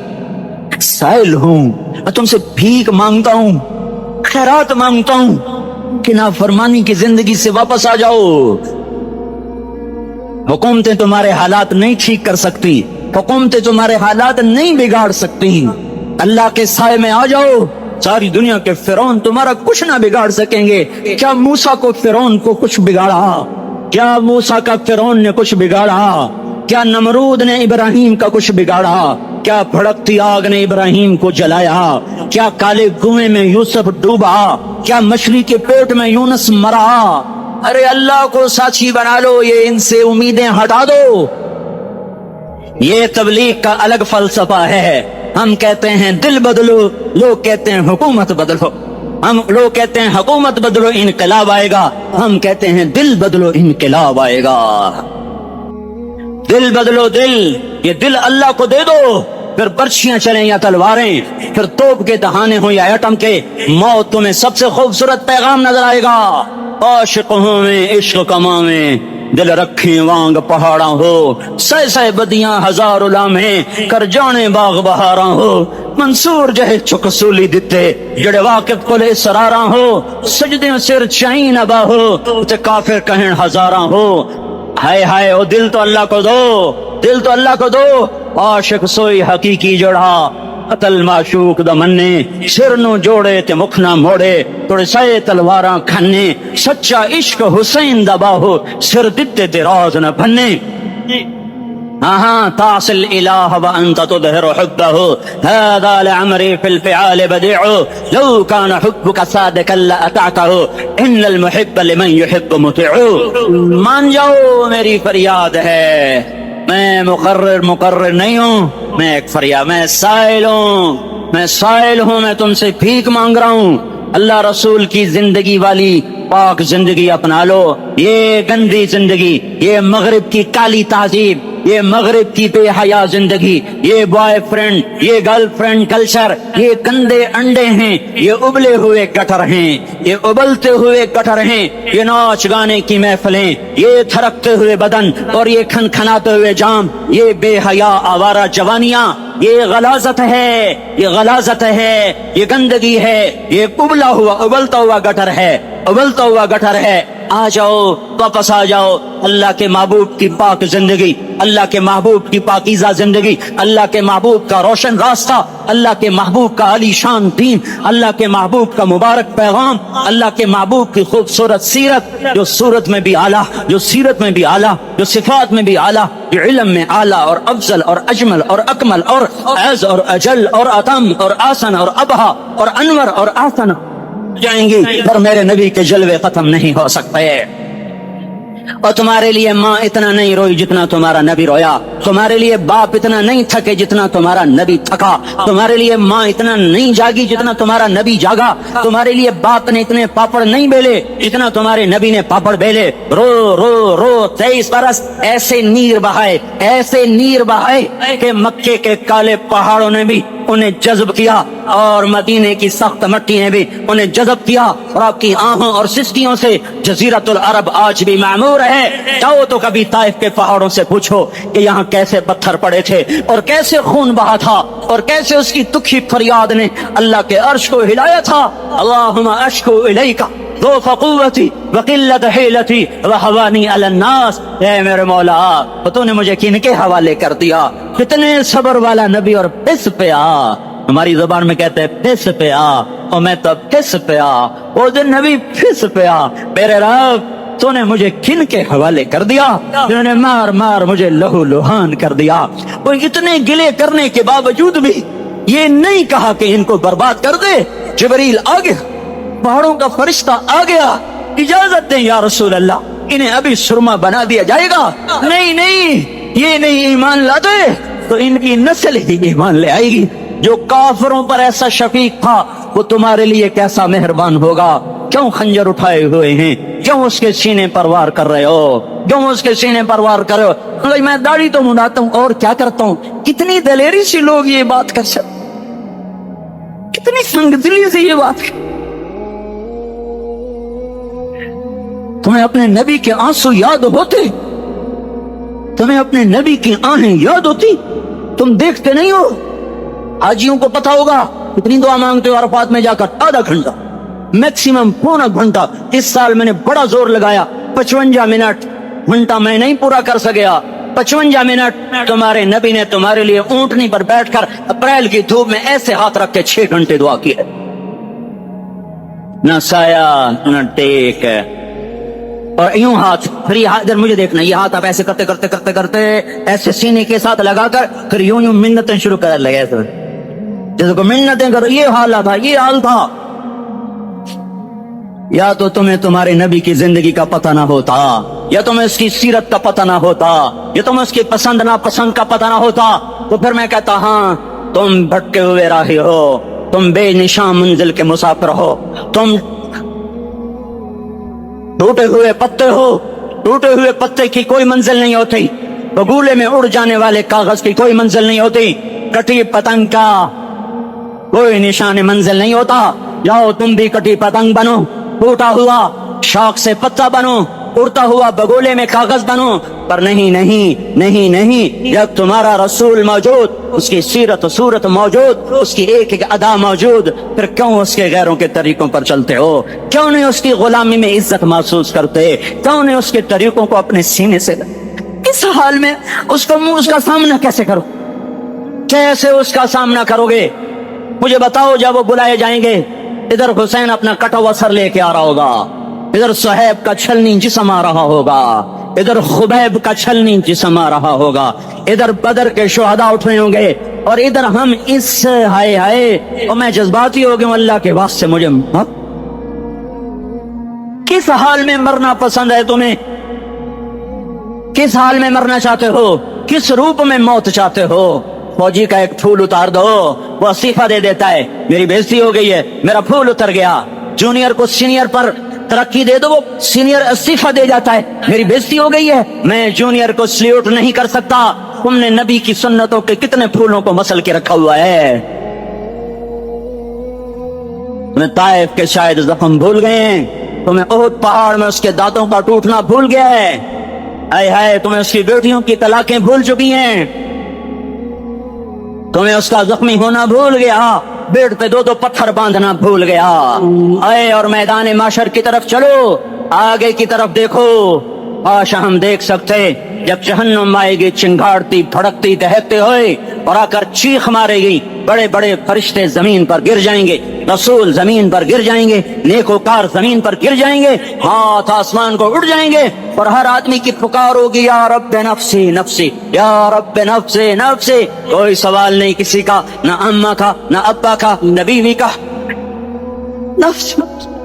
ایک سائل ہوں. میں تم سے بھیک مانگتا ہوں, خیرات مانگتا ہوں کہ نافرمانی کی زندگی سے واپس آ جاؤ. حکومتیں تمہارے حالات نہیں ٹھیک کر سکتی, حکومتیں تمہارے حالات نہیں بگاڑ سکتی. اللہ کے سائے میں آ جاؤ, ساری دنیا کے فرعون تمہارا کچھ نہ بگاڑ سکیں گے. کیا موسیٰ کو فرعون کو کچھ بگاڑا؟ کیا موسیٰ کا فرعون نے کچھ بگاڑا؟ کیا نمرود نے ابراہیم کا کچھ بگاڑا؟ کیا بھڑکتی آگ نے ابراہیم کو جلایا؟ کیا کالے کنویں میں یوسف ڈوبا؟ کیا مچھلی کے پیٹ میں یونس مرا؟ ارے اللہ کو ساتھی بنا لو, یہ ان سے امیدیں ہٹا دو. یہ تبلیغ کا الگ فلسفہ ہے. ہم کہتے ہیں دل بدلو, لوگ کہتے ہیں حکومت بدلو. لوگ کہتے ہیں حکومت بدلو انقلاب آئے گا, ہم کہتے ہیں دل بدلو انقلاب آئے گا. دل بدلو دل, یہ دل اللہ کو دے دو, پھر برچیاں چلیں یا تلواریں, پھر توپ کے دہانے ہوں یا ایٹم کے, موت تمہیں سب سے خوبصورت پیغام نظر آئے گا. عاشق ہوں میں عشق کما میں, دل رکھی وانگ پہاڑاں ہو, سہ بدیاں ہزار لامیں, کر جانے باغ بہاراں ہو. منصور جہے چکسولی دتے, جڑے واقف کلے سراراں ہو, سجدے سر چائیں نبا ہو, تے کافر کہیں ہزاراں ہو. ہائے ہائے او دل تو اللہ کو دو, دل تو اللہ کو دو. عاشق سوئی حقیقی جڑا, قتل معشوق دا مننے, سر نو جوڑے تے مکھ نہ موڑے, توڑے سائے تلواراں کھنے. سچا عشق حسین دا باہو, سر دتے تے راز نہ بھنے. ہاں تاصل الہ وانت تظہر حبہ, هذا لعمری فی الفعال بدیع, لو کان حبک صادقا لأطعتہ, ان المحب لمن يحب مطیع. مان جاؤ میری فریاد ہے, میں مقرر نہیں ہوں, میں ایک فریاد, میں سائل ہوں, میں تم سے بھیک مانگ رہا ہوں. اللہ رسول کی زندگی والی پاک زندگی اپنا لو. یہ گندی زندگی, یہ مغرب کی کالی تہذیب, یہ مغرب کی بے حیا زندگی, یہ بوائے فرینڈ, یہ گرل فرینڈ کلچر, یہ گندے انڈے ہیں, یہ ابلے ہوئے گٹر ہیں, یہ ابلتے ہوئے گٹر ہیں. یہ ناچ گانے کی محفلیں, یہ تھرکتے ہوئے بدن اور یہ کھنکھناتے ہوئے جام, یہ بے حیا آوارہ جوانیاں, یہ غلاظت ہے, یہ غلاظت ہے, یہ گندگی ہے, یہ ابلتا ہوا گٹر ہے, ابلتا ہوا گٹر ہے. آ جاؤ, واپس آ جاؤ. اللہ کے محبوب کی پاک زندگی, اللہ کے محبوب کی پاکیزہ زندگی, اللہ کے محبوب کا روشن راستہ, اللہ کے محبوب کا علی شان دین, اللہ کے محبوب کا مبارک پیغام, اللہ کے محبوب کی خوبصورت سیرت, جو صورت میں بھی اعلیٰ, جو سیرت میں بھی اعلیٰ, جو صفات میں بھی اعلیٰ, جو علم میں اعلیٰ اور افضل اور اجمل اور اکمل اور اعز اور اجل اور اتم اور آسن اور ابہا اور انور اور آسن جائیں گی, پر میرے نبی کے جلوے ختم نہیں ہو سکتے. اور تمہارے لیے ماں اتنا نہیں روئی جتنا تمہارا نبی رویا, تمہارے لیے باپ اتنا نہیں تھکے جتنا تمہارا نبی تھکا, تمہارے لیے ماں اتنا نہیں جاگی جتنا تمہارا نبی جاگا, تمہارے لیے باپ نے اتنے پاپڑ نہیں بیلے جتنا تمہارے نبی نے پاپڑ بیلے. رو رو رو 23 برس ایسے نیر بہائے کہ مکے کے کالے پہاڑوں نے بھی انہیں جذب کیا, اور مدینے کی سخت مٹی نے بھی انہیں جذب کیا, اور آپ کی آہوں اور سسکیوں سے جزیرت العرب آج بھی معمور ہے. جاؤ تو کبھی طائف کے پہاڑوں سے پوچھو کہ یہاں کیسے پتھر پڑے تھے, اور کیسے خون بہا تھا, اور کیسے اس کی تکھی فریاد نے اللہ کے عرش کو ہلایا تھا. اللہم اشکو الیک ضعف قوتی وقلت حیلتی وحوانی علی الناس. اے میرے مولا, تو نے مجھے کن کے حوالے کر دیا, کتنے صبر والا نبی, اور پس پہ آ. ہماری زبان میں کہتے ہیں پس پہ آ, اور میں تو پس پہ آ, وہ دن نبی پس پہ آ. میرے رب, تو نے مجھے کن کے حوالے کر دیا, جنہوں نے مار مار مجھے لہو لہان کر دیا. وہ اتنے گلے کرنے کے باوجود بھی یہ نہیں کہا کہ ان کو برباد کر دے. جبریل آ گیا, پہاڑوں کا فرشتہ آ گیا, اجازت دیں یا رسول اللہ, انہیں ابھی سرما بنا دیا جائے گا؟ نہیں نہیں، یہ نہیں ایمان لاتے تو ان کی نسل ہی ایمان لے آئے گی۔ جو کافروں پر ایسا شفیق تھا وہ تمہارے لیے کیسا مہربان ہوگا؟ کیوں خنجر اٹھائے ہوئے ہیں؟ کیوں اس کے سینے پر وار کر رہے ہو؟ کیوں اس کے سینے پر وار کر رہے ہو؟ میں داڑھی تو منڈاتا ہوں اور کیا کرتا ہوں۔ کتنی دلیری سے لوگ یہ بات کر سکتے، کتنی سنگدلی سے یہ بات۔ تمہیں اپنے نبی کے آنسو یاد ہوتے؟ تمہیں اپنے نبی کی آہیں یاد ہوتی؟ تم دیکھتے نہیں ہو؟ حاجیوں کو پتا ہوگا کتنی دعا مانگتے ہو عرفات میں جا کر؟ آدھا گھنٹہ، میکسیمم پونا گھنٹہ۔ اس سال میں نے بڑا زور لگایا، 55 منٹ، گھنٹہ میں نہیں پورا کر سکیا، 55 منٹ تمہارے نبی نے تمہارے لیے اونٹنی پر بیٹھ کر اپریل کی دھوپ میں ایسے ہاتھ رکھ کے 6 گھنٹے دعا کی ہے۔ نہ سایہ نہ ٹیک، اور یوں ہاتھ، پھر یہ ادھر مجھے دیکھنا، یہ ہاتھ آپ ایسے کرتے کرتے کرتے کرتے ایسے سینے کے ساتھ لگا کر پھر یوں یوں منتیں شروع کر لگے، جیسے کو منتیں کرو۔ یہ حال تھا، یہ حال تھا۔ یا تو تمہیں تمہارے نبی کی زندگی کا پتہ نہ ہوتا، یا تمہیں اس کی سیرت کا پتہ نہ ہوتا، یا تمہیں اس کی پسند ناپسند کا پتہ نہ ہوتا، تو پھر میں کہتا ہاں تم بھٹکے ہوئے راہی ہو، تم بے نشان منزل کے مسافر ہو، تم ٹوٹے ہوئے پتے ہو۔ ٹوٹے ہوئے پتے کی کوئی منزل نہیں ہوتی، بگولے میں اڑ جانے والے کاغذ کی کوئی منزل نہیں ہوتی، کٹی پتنگ کا کوئی نشان منزل نہیں ہوتا۔ جاؤ تم بھی کٹی پتنگ بنو، ٹوٹا ہوا شاخ سے پتا بنو، اڑتا ہوا بگولے میں کاغذ بنو، پر نہیں نہیں نہیں نہیں، جب تمہارا رسول موجود، اس کی سیرت و صورت موجود، اس کی ایک ایک ادا موجود، پھر کیوں اس کے غیروں کے طریقوں پر چلتے ہو؟ کیوں نہیں اس کی غلامی میں عزت محسوس کرتے؟ کیوں نہیں اس کے طریقوں کو اپنے سینے سے؟ اس حال میں اس کا سامنا کیسے کرو؟ کیسے اس کا سامنا کرو گے؟ مجھے بتاؤ، جب وہ بلائے جائیں گے، ادھر حسین اپنا کٹا ہوا سر لے کے آ رہا ہوگا، ادھر صہیب کا چھلنی جسم آ رہا ہوگا، ادھر خبیب کا چھلنی جسم آ رہا ہوگا، ادھر بدر کے شہداء اٹھ رہے ہوں گے، اور ادھر ہم اس ہائے ہائے، اور میں جذباتی ہو گیا ہوں، اللہ کے واسطے مجھے کس حال میں مرنا پسند ہے تمہیں؟ کس حال میں مرنا چاہتے ہو؟ کس روپ میں موت چاہتے ہو؟ فوجی کا ایک پھول اتار دو، وہ استعفیٰ دے دیتا ہے، میری بےزتی ہو گئی ہے، میرا پھول اتر گیا۔ جونیئر کو سینئر پر ترقی دے دو، وہ سینئر استعفیٰ دے جاتا ہے، میری بےزتی ہو گئی ہے، میں جونیئر کو سلیوٹ نہیں کر سکتا۔ تم نے نبی کی سنتوں کے کتنے پھولوں کو مسل کے رکھا ہوا ہے؟ تمہیں طائف کے شاید زخم بھول گئے ہیں، تمہیں احد پہاڑ میں اس کے دانتوں کا ٹوٹنا بھول گیا ہے، ہائے ہائے تمہیں اس کی بیٹیوں کی طلاقیں بھول چکی ہیں، تمہیں اس کا زخمی ہونا بھول گیا، بیڑ پہ 2 پتھر باندھنا بھول گیا۔ آئے اور میدان معاشر کی طرف چلو، آگے کی طرف دیکھو۔ کاش ہم دیکھ سکتے جب جہنم آئے گی چنگاڑتی بھڑکتی دہکتے ہوئے اور آ کر چیخ مارے گی، بڑے بڑے فرشتے زمین پر گر جائیں گے، رسول زمین پر گر جائیں گے، نیکوکار زمین پر گر جائیں گے، ہاتھ آسمان کو اڑ جائیں گے، اور ہر آدمی کی پکار ہوگی، یا رب نفسی نفسی، یا رب نفسی نفسی۔ کوئی سوال نہیں کسی کا، نہ اماں کا، نہ ابا کا، نہ بیوی کا، نفس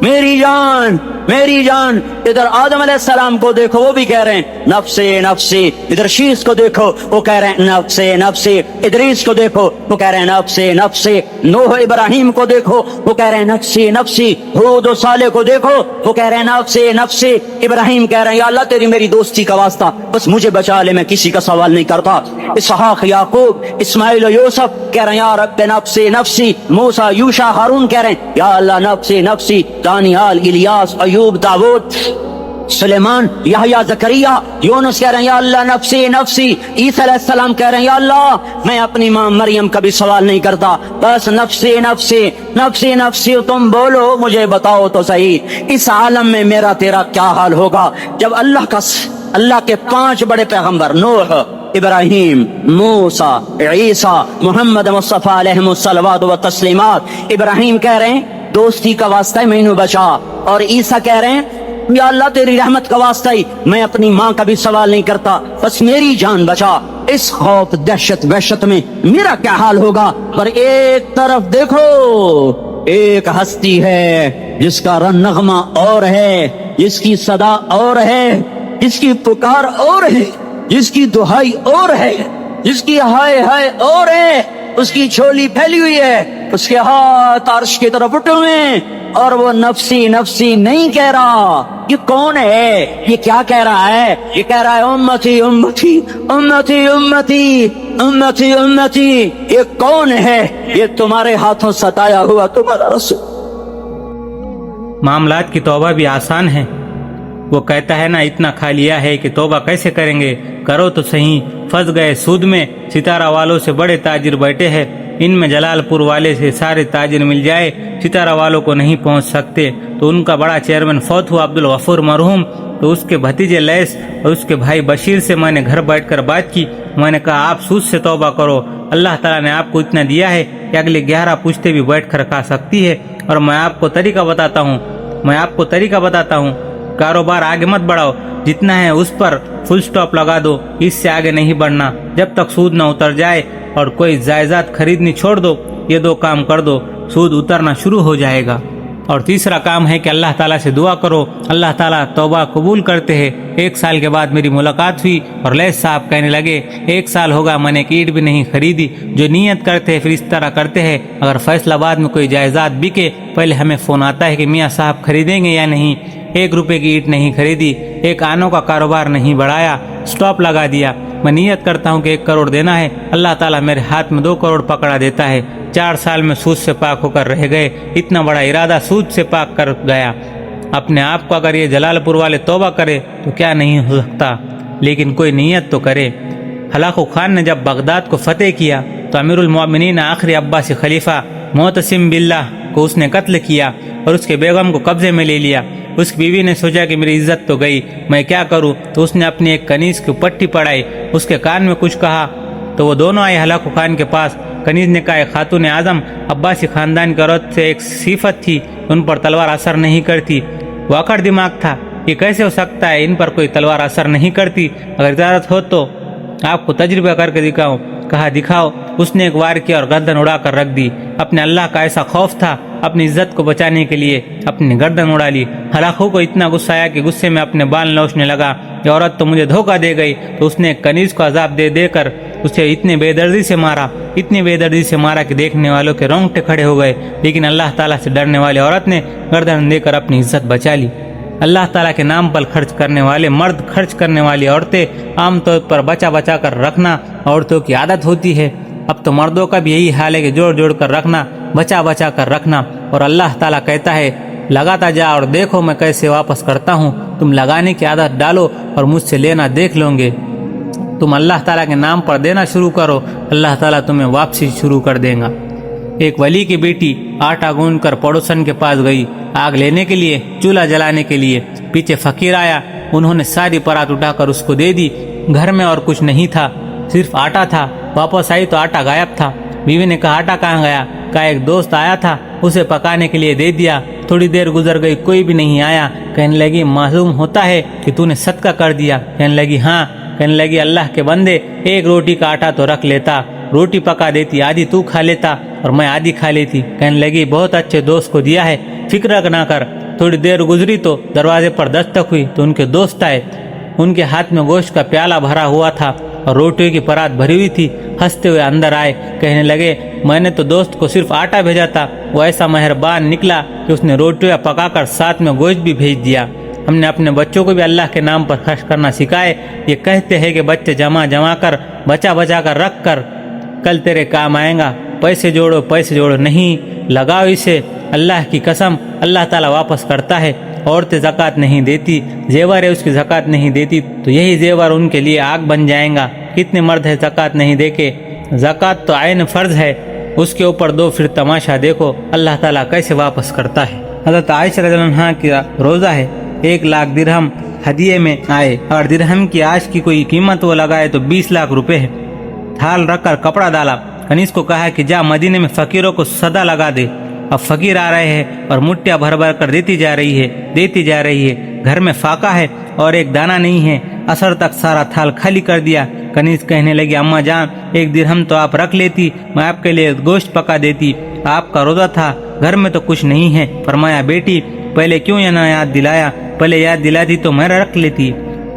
میری جان میری جان۔ ادھر آدم علیہ السلام کو دیکھو، وہ بھی کہہ رہے ہیں نفسی نفسی، ادھر شیش کو دیکھو وہ کہہ رہے ہیں نفسی نفسی، ادریس کو دیکھو وہ کہہ رہے ہیں نفسی نفسی، نوح ابراہیم کو دیکھو وہ کہہ رہے ہیں نفسی نفسی، ہود و صالح کو دیکھو وہ کہہ رہے ہیں نفسی نفسی۔ ابراہیم کہہ رہے ہیں یا اللہ تیری میری دوستی کا واسطہ بس مجھے بچا لے، میں کسی کا سوال نہیں کرتا۔ اسحاق یعقوب اسماعیل و یوسف کہہ رہے ہیں یا رب نفسی نفسی۔ موسیٰ یوشع ہارون کہہ رہے ہیں یا اللہ نفسی نفسی۔ دانیال الیاس ایوب داؤد سلیمان یحییٰ زکریا یونس کہہ رہے ہیں یا اللہ نفسی نفسی۔ عیسیٰ علیہ السلام کہہ رہے ہیں یا اللہ میں اپنی ماں مریم کا بھی سوال نہیں کرتا، بس نفسی نفسی نفسی نفسی۔ تم بولو مجھے بتاؤ تو صحیح، اس عالم میں میرا تیرا کیا حال ہوگا جب اللہ کے 5 بڑے پیغمبر نوح، ابراہیم، موسیٰ، عیسیٰ، محمد مصطفیٰ علیہ الصلوات و تسلیمات۔ ابراہیم کہہ رہے ہیں دوستی کا واسطہ ہے مینوں بچا، اور عیسیٰ کہہ رہے ہیں یا اللہ تیری رحمت کا واسطہ ہی میں اپنی ماں کا بھی سوال نہیں کرتا، بس میری جان بچا۔ اس خوف دہشت وحشت میں میرا کیا حال ہوگا؟ پر ایک طرف دیکھو، ایک ہستی ہے جس کا رنگ نغمہ اور ہے، جس کی صدا اور ہے، جس کی پکار اور ہے، جس کی دہائی اور ہے، جس کی ہائے ہائے اور ہے، اس کی جھولی پھیلی ہوئی ہے، اس کے ہاتھ عرش کی طرف اٹھے ہوئے ہیں، اور وہ نفسی نفسی نہیں کہہ رہا۔ یہ کون ہے؟ یہ کیا کہہ رہا ہے؟ یہ کہہ رہا ہے امتی امتی امتی امتی امتی امتی۔ یہ کون ہے؟ یہ تمہارے ہاتھوں ستایا ہوا تمہارا رسول۔ معاملات کی توبہ بھی آسان ہے۔ وہ کہتا ہے نا اتنا کھا لیا ہے کہ توبہ کیسے کریں گے، کرو تو صحیح۔ پھنس گئے سود میں، ستارہ والوں سے بڑے تاجر بیٹھے ہیں، ان میں جلال پور والے سے سارے تاجر مل جائے، ستارہ والوں کو نہیں پہنچ سکتے۔ تو ان کا بڑا چیئرمین فوت ہوا عبدالغفور مرحوم، تو اس کے بھتیجے لیس اور اس کے بھائی بشیر سے میں نے گھر بیٹھ کر بات کی۔ میں نے کہا آپ سود سے توبہ کرو، اللہ تعالیٰ نے آپ کو اتنا دیا ہے کہ اگلے 11 پشتے بھی بیٹھ کر کھا سکتی ہے۔ اور میں آپ کو طریقہ بتاتا ہوں، کاروبار آگے مت بڑھاؤ، جتنا ہے اس پر فل سٹاپ لگا دو، اس سے آگے نہیں بڑھنا جب تک سود نہ اتر جائے، اور کوئی جائیداد خریدنی چھوڑ دو، یہ 2 کام کر دو، سود اترنا شروع ہو جائے گا۔ اور تیسرا کام ہے کہ اللہ تعالیٰ سے دعا کرو، اللہ تعالیٰ توبہ قبول کرتے ہیں۔ 1 سال کے بعد میری ملاقات ہوئی اور لیس صاحب کہنے لگے 1 سال ہوگا میں نے ایک اینٹ بھی نہیں خریدی۔ جو نیت کرتے ہیں پھر اس طرح کرتے ہیں، اگر فیصل آباد میں کوئی جائیداد بکے پہلے ہمیں فون آتا ہے کہ میاں صاحب خریدیں گے یا نہیں۔ 1 روپے کی اینٹ نہیں خریدی، 1 آنوں کا کاروبار نہیں بڑھایا، سٹاپ لگا دیا۔ میں نیت کرتا ہوں کہ 1 کروڑ دینا ہے، اللہ تعالیٰ میرے ہاتھ میں 2 کروڑ پکڑا دیتا ہے۔ 4 سال میں سود سے پاک ہو کر رہ گئے، اتنا بڑا ارادہ سود سے پاک کر گیا۔ اپنے آپ کو اگر یہ جلال پور والے توبہ کرے تو کیا نہیں ہو سکتا، لیکن کوئی نیت تو کرے۔ ہلاکو خان نے جب بغداد کو فتح کیا تو امیر المومنین آخری عباسی خلیفہ معتصم باللہ کو اس نے قتل کیا اور اس کے بیگم کو قبضے میں لے لیا۔ اس کی بیوی نے سوچا کہ میری عزت تو گئی، میں کیا کروں، تو اس نے اپنی ایک کنیز کی پٹی پڑھائی، اس کے کان میں کچھ کہا تو وہ دونوں آئے ہلاکو خان کے پاس۔ کنیز نے کہا خاتون اعظم عباسی خاندان کی عورت سے ایک صفت تھی، ان پر تلوار اثر نہیں کرتی۔ وہ اکڑ دماغ تھا، یہ کیسے ہو سکتا ہے، ان پر کوئی تلوار اثر نہیں کرتی، اگر اجازت ہو تو آپ کو تجربہ کر کے دکھاؤں۔ کہا دکھاؤ۔ اس نے ایک وار کیا اور گردن اڑا کر رکھ دی۔ اپنے اللہ کا ایسا خوف تھا، اپنی عزت کو بچانے کے لیے اپنی گردن اڑا لی۔ ہلاکو کو اتنا غصہ آیا کہ غصے میں اپنے بال نوچنے لگا، یہ عورت تو مجھے دھوکہ دے گئی۔ تو اس نے کنیز کو عذاب دے کر اسے اتنی بے دردی سے مارا کہ دیکھنے والوں کے رونگٹے کھڑے ہو گئے، لیکن اللہ تعالیٰ سے ڈرنے والی عورت نے گردن دے کر اپنی عزت بچا لی۔ اللہ تعالیٰ کے نام پر خرچ کرنے والے مرد، خرچ کرنے والی عورتیں، عام طور پر بچا کر رکھنا عورتوں کی عادت ہوتی ہے۔ اب تو مردوں کا بھی یہی حال ہے کہ جوڑ کر رکھنا، بچا کر رکھنا، اور اللہ تعالیٰ کہتا ہے لگاتا جا اور دیکھو میں کیسے واپس کرتا ہوں۔ تم لگانے کی عادت ڈالو اور مجھ سے لینا دیکھ لوں گے۔ تم اللہ تعالیٰ کے نام پر دینا شروع کرو، اللہ تعالیٰ تمہیں واپسی شروع کر دے گا۔ ایک ولی کی بیٹی آٹا گوندھ کر پڑوسن کے پاس گئی آگ لینے کے لیے، چولہا جلانے کے لیے۔ پیچھے فقیر آیا، انہوں نے ساری پرات اٹھا کر اس کو دے دی۔ گھر میں اور کچھ نہیں تھا، صرف آٹا تھا۔ واپس آئی تو آٹا غائب تھا۔ بیوی نے کہا آٹا کہاں گیا؟ کہا ایک دوست آیا تھا، اسے پکانے کے لیے دے دیا۔ تھوڑی دیر گزر گئی، کوئی بھی نہیں آیا۔ کہنے لگی معلوم ہوتا ہے کہ تو نے صدقہ کر دیا۔ کہنے لگی ہاں۔ کہنے لگی اللہ کے بندے، 1 روٹی کا آٹا تو رکھ لیتا، روٹی پکا دیتی، آدھی تو کھا لیتا اور میں آدھی کھا لیتی۔ کہنے لگی بہت اچھے دوست کو دیا ہے، فکر نہ کر۔ تھوڑی دیر گزری تو دروازے پر دستک ہوئی تو ان کے دوست آئے۔ ان کے ہاتھ میں گوشت کا پیالہ بھرا ہوا تھا اور روٹیوں کی پرات بھری ہوئی تھی۔ ہنستے ہوئے اندر آئے، کہنے لگے میں نے تو دوست کو صرف آٹا بھیجا تھا، وہ ایسا مہربان نکلا کہ اس نے روٹیاں پکا کر ساتھ میں گوشت بھی بھیج دیا۔ ہم نے اپنے بچوں کو بھی اللہ کے نام پر خرچ کرنا سکھائے۔ یہ کہتے ہیں کہ بچے جمع کر بچا کر رکھ کر، کل تیرے کام آئے گا۔ پیسے جوڑو نہیں، لگاؤ اسے۔ اللہ کی قسم اللہ تعالیٰ واپس کرتا ہے۔ عورتیں زکوٰۃ نہیں دیتی، زیور ہے اس کی زکوٰۃ نہیں دیتی تو یہی زیور ان کے لیے آگ بن جائیں گا۔ کتنے مرد ہے زکوٰۃ نہیں دے کے؟ زکوٰۃ تو عین فرض ہے، اس کے اوپر دو، پھر تماشا دیکھو اللہ تعالیٰ کیسے واپس کرتا ہے۔ حضرت عائشہ رضی اللہ عنہا کی روزہ ہے، 1 لاکھ درہم ہدیے میں آئے، اور درہم کی آج کی کوئی قیمت وہ لگائے تو 20 لاکھ روپے ہے۔ تھال رکھ کر کپڑا ڈالا، کنیز کو کہا کہ جا مدینے میں فقیروں کو صدا لگا دے۔ اب فقیر آ رہے ہیں اور مٹیاں بھر کر دیتی جا رہی ہے۔ گھر میں فاقہ ہے اور ایک دانہ نہیں ہے۔ عصر تک سارا تھال خالی کر دیا۔ کنیز کہنے لگی اماں جان، 1 درہم تو آپ رکھ لیتی، میں آپ کے لیے گوشت پکا دیتی۔ آپ کا روزہ تھا، گھر میں تو کچھ نہیں ہے۔ فرمایا بیٹی پہلے کیوں نہ یاد دلایا، پہلے یاد دلاتی تو میں رکھ لیتی۔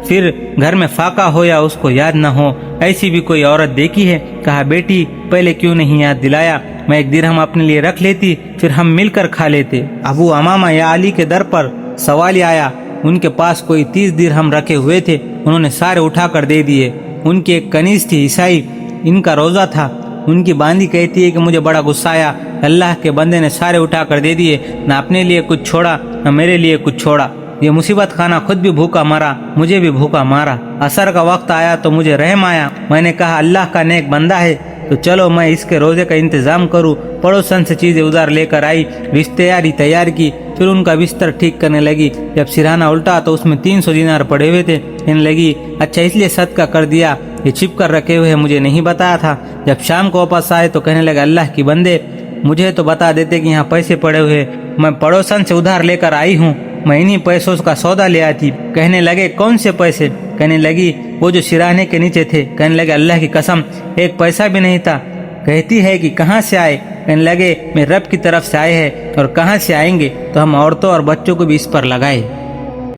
پھر گھر میں فاقہ ہو یا اس کو یاد نہ ہو، ایسی بھی کوئی عورت دیکھی ہے؟ کہا بیٹی پہلے کیوں نہیں یاد دلایا، میں 1 درہم اپنے لیے رکھ لیتی، پھر ہم مل کر کھا لیتے۔ ابو امامہ یا علی کے در پر سوال آیا، ان کے پاس کوئی 30 درہم رکھے ہوئے تھے، انہوں نے سارے اٹھا کر دے دیے۔ ان کی ایک کنیز تھی عیسائی، ان کا روزہ تھا، ان کی باندھی کہتی ہے کہ مجھے بڑا غصہ آیا، اللہ کے بندے نے سارے اٹھا کر دے دیے، نہ اپنے لیے کچھ چھوڑا نہ میرے لیے کچھ چھوڑا، یہ مصیبت خانہ خود بھی بھوکا مرا، مجھے بھی بھوکا مارا۔ عصر کا وقت آیا تو مجھے رحم آیا، میں نے کہا اللہ کا نیک بندہ ہے تو چلو میں اس کے روزے کا انتظام کروں۔ پڑوسن سے چیزیں ادھار لے کر آئی، بستیاری تیار کی، پھر ان کا بستر ٹھیک کرنے لگی۔ جب سرہانہ الٹا تو اس میں 300 دینار پڑے ہوئے تھے، کہنے لگی اچھا اس لیے صدقہ کر دیا، یہ چھپ کر رکھے ہوئے مجھے نہیں بتایا تھا۔ جب شام کو واپس آئے تو کہنے لگا اللہ کی بندے مجھے تو بتا دیتے کہ یہاں پیسے پڑے ہوئے، میں پڑوسن سے ادھار لے کر آئی ہوں، میں انہی پیسوں کا سودا لے آتی۔ کہنے لگے کون سے پیسے؟ کہنے لگی وہ جو سراہنے کے نیچے تھے۔ کہنے لگے اللہ کی قسم 1 پیسہ بھی نہیں تھا۔ کہتی ہے کہ کہاں سے آئے؟ کہنے لگے میں رب کی طرف سے آئے ہیں، اور کہاں سے آئیں گے؟ تو ہم عورتوں اور بچوں کو بھی اس پر لگائے۔